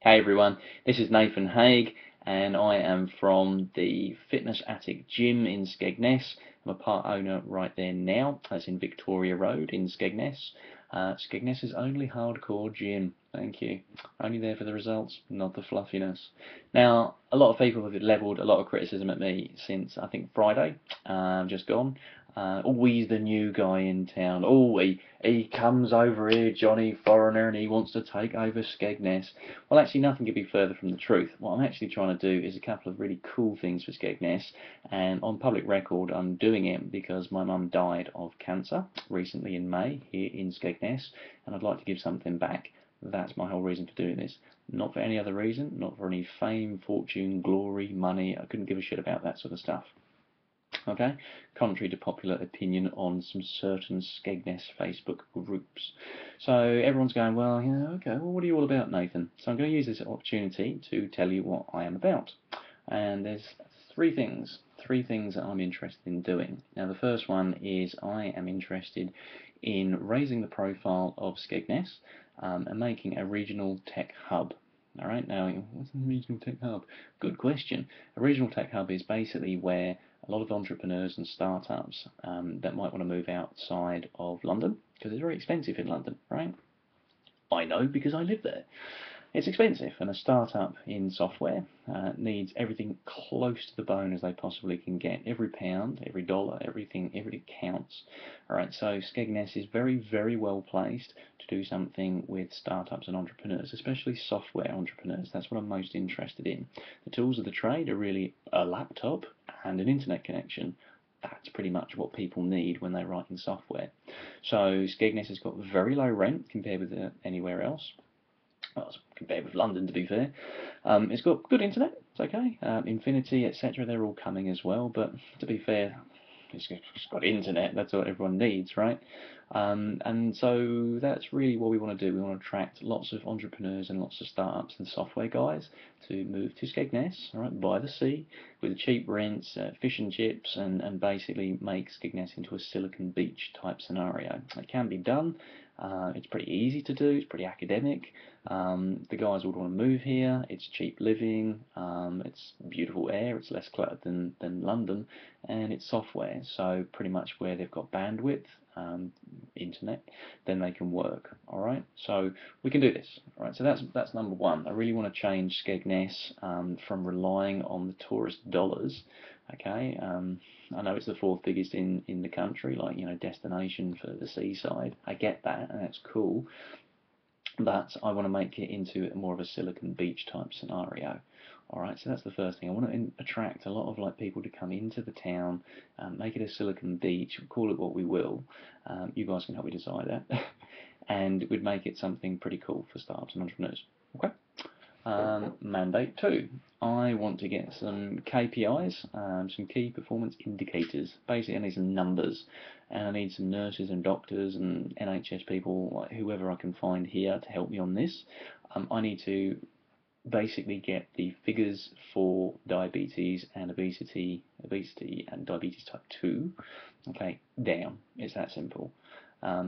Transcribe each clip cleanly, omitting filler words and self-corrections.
Hey everyone, this is Nathan Haig and I am from the Fitness Attic Gym in Skegness. I'm a part owner right there now. That's in Victoria Road in Skegness. Skegness's only hardcore gym. Thank you. Only there for the results, not the fluffiness. Now, a lot of people have levelled a lot of criticism at me since I think Friday, just gone. Always the new guy in town. Oh, he comes over here, Johnny Foreigner, and he wants to take over Skegness. Well, actually, nothing could be further from the truth. What I'm actually trying to do is a couple of really cool things for Skegness, and on public record, I'm doing it because my mum died of cancer recently in May here in Skegness, and I'd like to give something back. That's my whole reason for doing this. Not for any other reason, not for any fame, fortune, glory, money. I couldn't give a shit about that sort of stuff. Okay, contrary to popular opinion on some certain Skegness Facebook groups. So everyone's going, well, yeah, okay, well, what are you all about, Nathan? So I'm going to use this opportunity to tell you what I am about. And there's three things that I'm interested in doing. Now, the first one is I am interested in raising the profile of Skegness and making a regional tech hub. All right, now, what's a regional tech hub? Good question. A regional tech hub is basically where a lot of entrepreneurs and startups that might want to move outside of London, because it's very expensive in London, right? I know because I live there. It's expensive, and a startup in software needs everything close to the bone as they possibly can get. Every pound, every dollar, everything counts. All right, so Skegness is very, very well placed to do something with startups and entrepreneurs, especially software entrepreneurs. That's what I'm most interested in. The tools of the trade are really a laptop and an internet connection. That's pretty much what people need when they're writing software. So Skegness has got very low rent compared with anywhere else. Well, compared with London, to be fair. It's got good internet, it's okay. Infinity, etc., they're all coming as well, but to be fair, it's got internet, that's what everyone needs, right? And so that's really what we want to do. We want to attract lots of entrepreneurs and lots of startups and software guys to move to Skegness, all right, by the sea, with cheap rents, fish and chips, and basically make Skegness into a Silicon Beach type scenario. It can be done. It's pretty easy to do. It's pretty academic. The guys would want to move here. It's cheap living. It's beautiful air. It's less cluttered than London, and it's software. So pretty much where they've got bandwidth, internet, then they can work. All right. So we can do this. All right. So that's number one. I really want to change Skegness from relying on the tourist dollars. Okay. I know it's the fourth biggest in the country, like, destination for the seaside. I get that, and that's cool. But I want to make it into more of a Silicon Beach type scenario. All right, so that's the first thing. I want to attract a lot of people to come into the town, make it a Silicon Beach, call it what we will. You guys can help me decide that, and we'd make it something pretty cool for startups and entrepreneurs. Okay. Mandate two. I want to get some KPIs, some key performance indicators. Basically, I need some numbers, and I need some nurses and doctors and NHS people, like whoever I can find here to help me on this. I need to basically get the figures for diabetes and obesity and diabetes type 2, okay, down. It's that simple.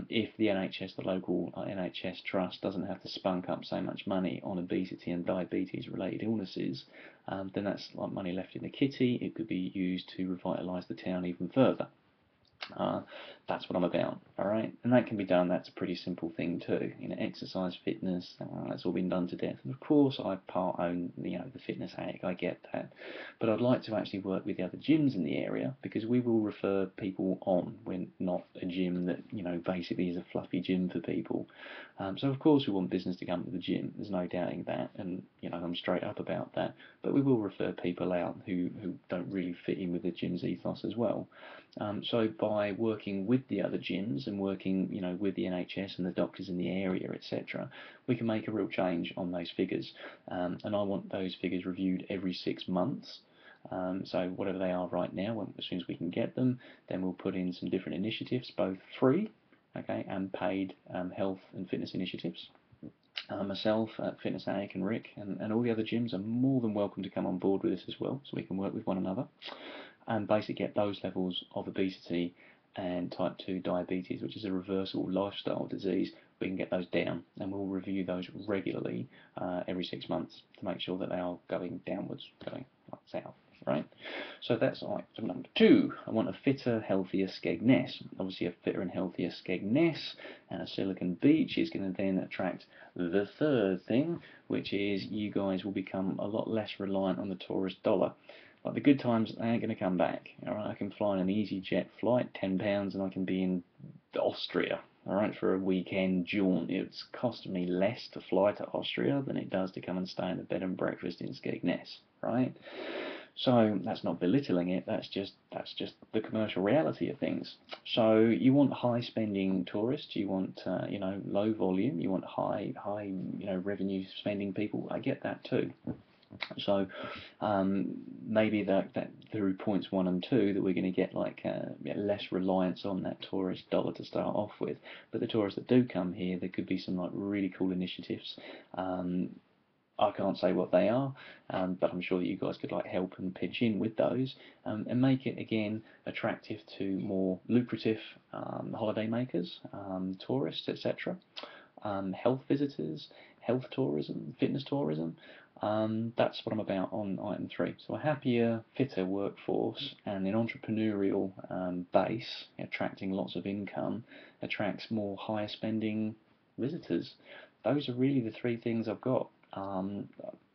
If the NHS, the local NHS trust, doesn't have to spunk up so much money on obesity and diabetes related illnesses, then that's like money left in the kitty. It could be used to revitalise the town even further. That's what I'm about, all right? And that can be done. That's a pretty simple thing too. Exercise, fitness, that's all been done to death. And of course, I part own, the fitness attic. I get that, but I'd like to actually work with the other gyms in the area because we will refer people on. We're not a gym that basically is a fluffy gym for people. So of course we want business to come to the gym. There's no doubting that, and I'm straight up about that. But we will refer people out who don't really fit in with the gym's ethos as well. So by working with the other gyms and working, with the NHS and the doctors in the area, etc., we can make a real change on those figures. And I want those figures reviewed every 6 months. So whatever they are right now, as soon as we can get them, then we'll put in some different initiatives, both free, okay, and paid health and fitness initiatives. Myself, Fitness Attic, and Rick, and all the other gyms are more than welcome to come on board with this as well, so we can work with one another and basically get those levels of obesity and type 2 diabetes, which is a reversible lifestyle disease, we can get those down, and we'll review those regularly every 6 months to make sure that they are going downwards, going like south. Right, so that's item number 2. I want a fitter, healthier Skegness. Obviously, a fitter and healthier Skegness and a Silicon Beach is going to then attract the third thing, which is you guys will become a lot less reliant on the tourist dollar. Like, the good times, they ain't going to come back. All right, I can fly on an EasyJet flight, £10, and I can be in Austria. All right, for a weekend jaunt. It's cost me less to fly to Austria than it does to come and stay in a bed and breakfast in Skegness. Right. So that's not belittling it. That's just the commercial reality of things. So you want high spending tourists. You want low volume. You want high revenue spending people. I get that too. So maybe that through points 1 and 2 that we're going to get less reliance on that tourist dollar to start off with. But the tourists that do come here, there could be some really cool initiatives. I can't say what they are, but I'm sure that you guys could help and pitch in with those and make it again attractive to more lucrative holiday makers, tourists, etc. Health visitors, health tourism, fitness tourism. That's what I'm about on item 3. So a happier, fitter workforce and an entrepreneurial base, attracting lots of income, attracts more higher spending visitors. Those are really the 3 things I've got.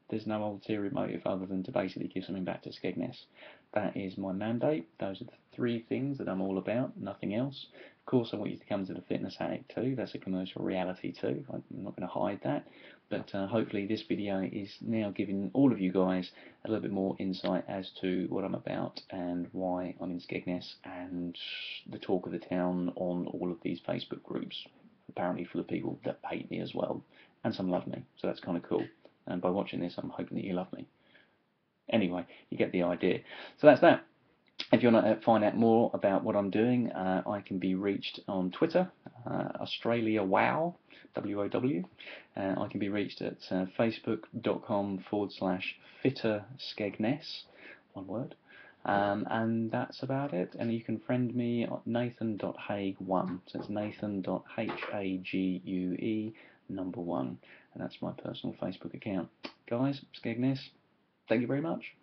There's no ulterior motive other than to basically give something back to Skegness. That is my mandate. Those are the 3 things that I'm all about, nothing else. Of course, I want you to come to the Fitness Attic too. That's a commercial reality too. I'm not going to hide that. But hopefully this video is now giving all of you guys a little bit more insight as to what I'm about and why I'm in Skegness and the talk of the town on all of these Facebook groups. Apparently full of people that hate me as well, and some love me, so that's kind of cool. And by watching this, I'm hoping that you love me. Anyway, you get the idea. So that's that. If you want to find out more about what I'm doing, I can be reached on Twitter, Australia Wow, WOW. I can be reached at facebook.com/fitter Skegness, one word. And that's about it. And you can friend me at nathan.hague1. So it's nathan.hague1, number 1. And that's my personal Facebook account. Guys, Skegness, thank you very much.